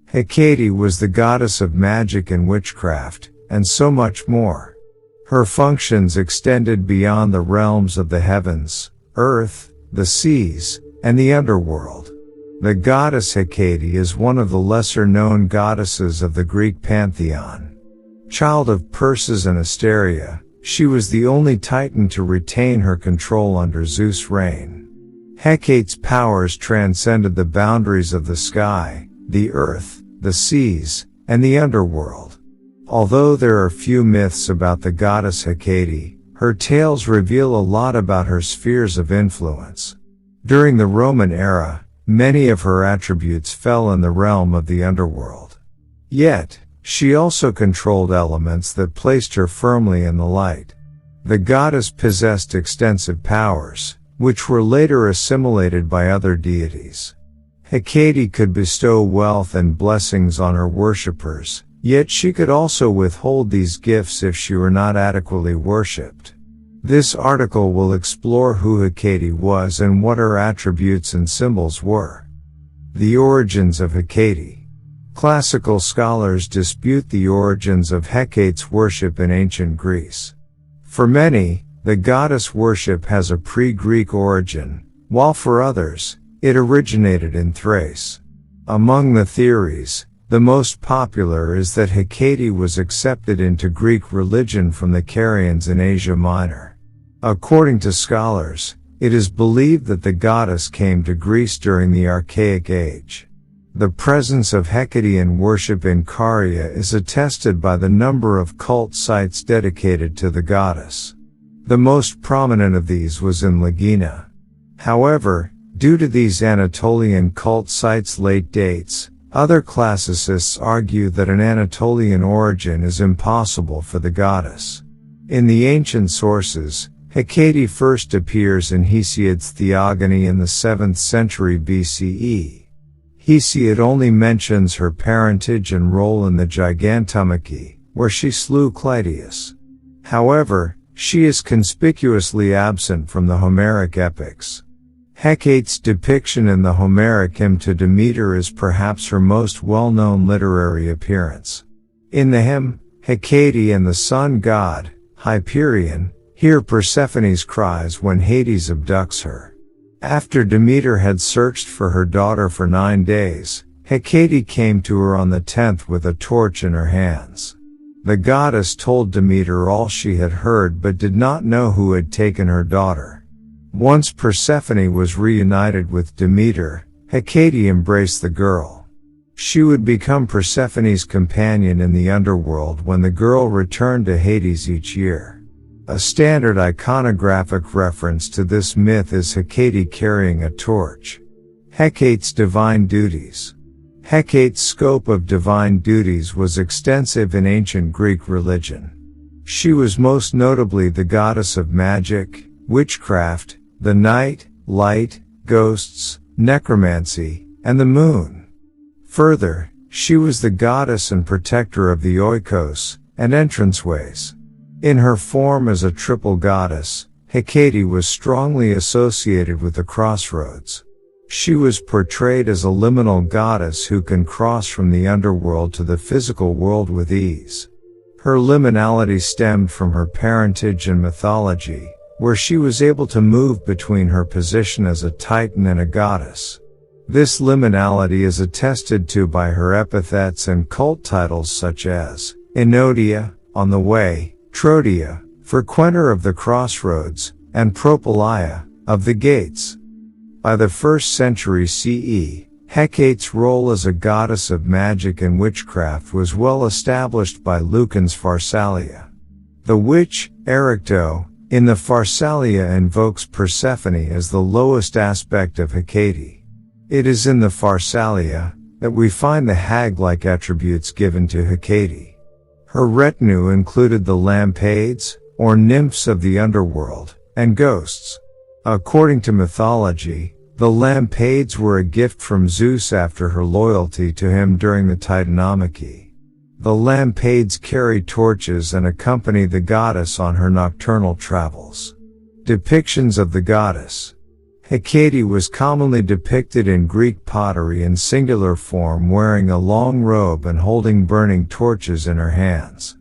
Hecate was the goddess of magic and witchcraft, and so much more. Her functions extended beyond the realms of the heavens, earth, the seas, and the underworld. The goddess Hecate is one of the lesser-known goddesses of the Greek pantheon. Child of Perses and Asteria, she was the only Titan to retain her control under Zeus' reign. Hecate's powers transcended the boundaries of the sky, the earth, the seas, and the underworld. Although there are few myths about the goddess Hecate, her tales reveal a lot about her spheres of influence. During the Roman era, many of her attributes fell in the realm of the underworld. Yet, she also controlled elements that placed her firmly in the light. The goddess possessed extensive powers, which were later assimilated by other deities. Hecate could bestow wealth and blessings on her worshippers, yet she could also withhold these gifts if she were not adequately worshipped. This article will explore who Hecate was and what her attributes and symbols were. The origins of Hecate. Classical scholars dispute the origins of Hecate's worship in ancient Greece. For many, the goddess worship has a pre-Greek origin, while for others, it originated in Thrace. Among the theories, the most popular is that Hecate was accepted into Greek religion from the Carians in Asia Minor. According to scholars, it is believed that the goddess came to Greece during the Archaic Age. The presence of Hecatean worship in Caria is attested by the number of cult sites dedicated to the goddess. The most prominent of these was in Lagina. However, due to these Anatolian cult sites' late dates, other classicists argue that an Anatolian origin is impossible for the goddess. In the ancient sources, Hecate first appears in Hesiod's Theogony in the 7th century BCE. Hesiod only mentions her parentage and role in the Gigantomachy, where she slew Clytius. However, she is conspicuously absent from the Homeric epics. Hecate's depiction in the Homeric hymn to Demeter is perhaps her most well-known literary appearance. In the hymn, Hecate and the sun god, Hyperion, hear Persephone's cries when Hades abducts her. After Demeter had searched for her daughter for 9 days, Hecate came to her on the 10th with a torch in her hands. The goddess told Demeter all she had heard but did not know who had taken her daughter. Once Persephone was reunited with Demeter, Hecate embraced the girl. She would become Persephone's companion in the underworld when the girl returned to Hades each year. A standard iconographic reference to this myth is Hecate carrying a torch. Hecate's divine duties. Hecate's scope of divine duties was extensive in ancient Greek religion. She was most notably the goddess of magic, witchcraft, the night, light, ghosts, necromancy, and the moon. Further, she was the goddess and protector of the oikos, and entranceways. In her form as a triple goddess, Hecate was strongly associated with the crossroads. She was portrayed as a liminal goddess who can cross from the underworld to the physical world with ease. Her liminality stemmed from her parentage and mythology, where she was able to move between her position as a titan and a goddess. This liminality is attested to by her epithets and cult titles such as Enodia, on the way, Trodia, frequenter of the crossroads, and Propylaea, of the gates. By the 1st century CE, Hecate's role as a goddess of magic and witchcraft was well established by Lucan's Pharsalia. The witch, Erecto, in the Pharsalia invokes Persephone as the lowest aspect of Hecate. It is in the Pharsalia that we find the hag-like attributes given to Hecate. Her retinue included the Lampades, or nymphs of the underworld, and ghosts. According to mythology, the Lampades were a gift from Zeus after her loyalty to him during the Titanomachy. The Lampades carry torches and accompany the goddess on her nocturnal travels. Depictions of the goddess. Hecate was commonly depicted in Greek pottery in singular form, wearing a long robe and holding burning torches in her hands.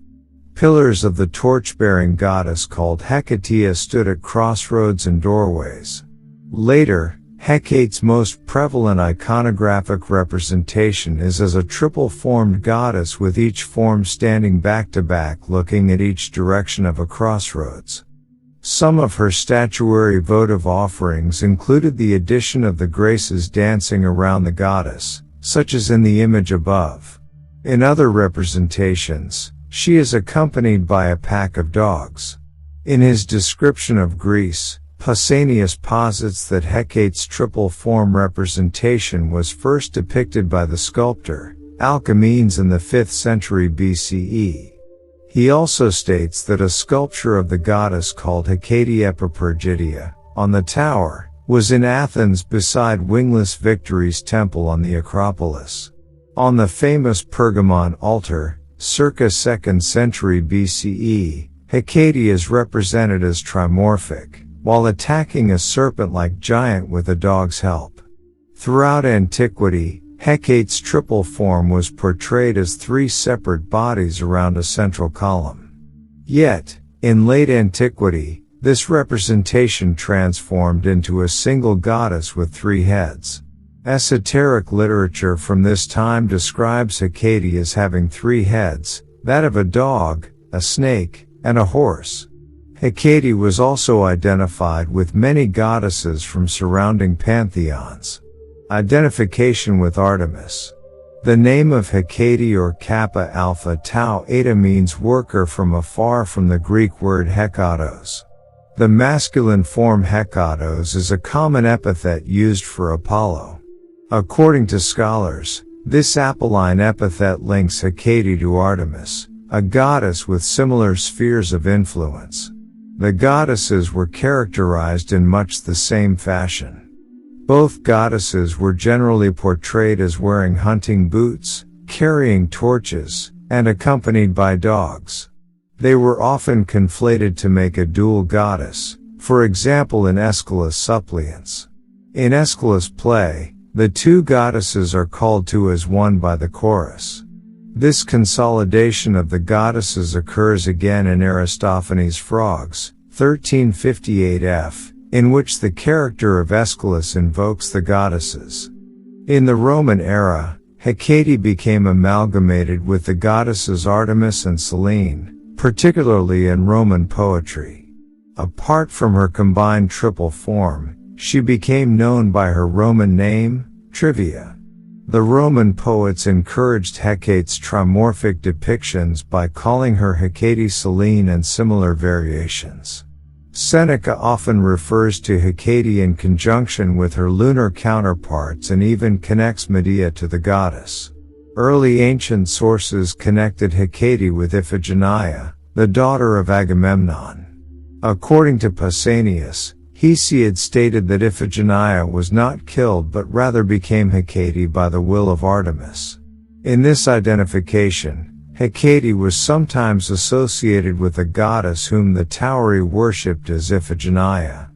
Pillars of the torch-bearing goddess called Hecate stood at crossroads and doorways. Later, Hecate's most prevalent iconographic representation is as a triple-formed goddess, with each form standing back-to-back looking at each direction of a crossroads. Some of her statuary votive offerings included the addition of the Graces dancing around the goddess, such as in the image above. In other representations, she is accompanied by a pack of dogs. In his description of Greece, Pausanias posits that Hecate's triple form representation was first depicted by the sculptor Alcamenes in the 5th century BCE. He also states that a sculpture of the goddess called Hecate Epipergidia, on the tower, was in Athens beside wingless Victory's temple on the Acropolis. On the famous Pergamon altar, circa 2nd century BCE, Hecate is represented as trimorphic, while attacking a serpent-like giant with a dog's help. Throughout antiquity, Hecate's triple form was portrayed as three separate bodies around a central column. Yet, in late antiquity, this representation transformed into a single goddess with three heads. Esoteric literature from this time describes Hecate as having three heads, that of a dog, a snake, and a horse. Hecate was also identified with many goddesses from surrounding pantheons. Identification with Artemis. The name of Hecate, or Kappa Alpha Tau Eta, means worker from afar, from the Greek word hekatos. The masculine form hekatos is a common epithet used for Apollo. According to scholars, this Apolline epithet links Hecate to Artemis, a goddess with similar spheres of influence. The goddesses were characterized in much the same fashion. Both goddesses were generally portrayed as wearing hunting boots, carrying torches, and accompanied by dogs. They were often conflated to make a dual goddess, for example in Aeschylus' Suppliants. In Aeschylus' play, the two goddesses are called to as one by the chorus. This consolidation of the goddesses occurs again in Aristophanes' Frogs, 1358 f, in which the character of Aeschylus invokes the goddesses. In the Roman era, Hecate became amalgamated with the goddesses Artemis and Selene, particularly in Roman poetry. Apart from her combined triple form, she became known by her Roman name, Trivia. The Roman poets encouraged Hecate's trimorphic depictions by calling her Hecate Selene and similar variations. Seneca often refers to Hecate in conjunction with her lunar counterparts and even connects Medea to the goddess. Early ancient sources connected Hecate with Iphigenia, the daughter of Agamemnon. According to Pausanias, Hesiod stated that Iphigenia was not killed but rather became Hecate by the will of Artemis. In this identification, Hecate was sometimes associated with a goddess whom the Tauri worshipped as Iphigenia.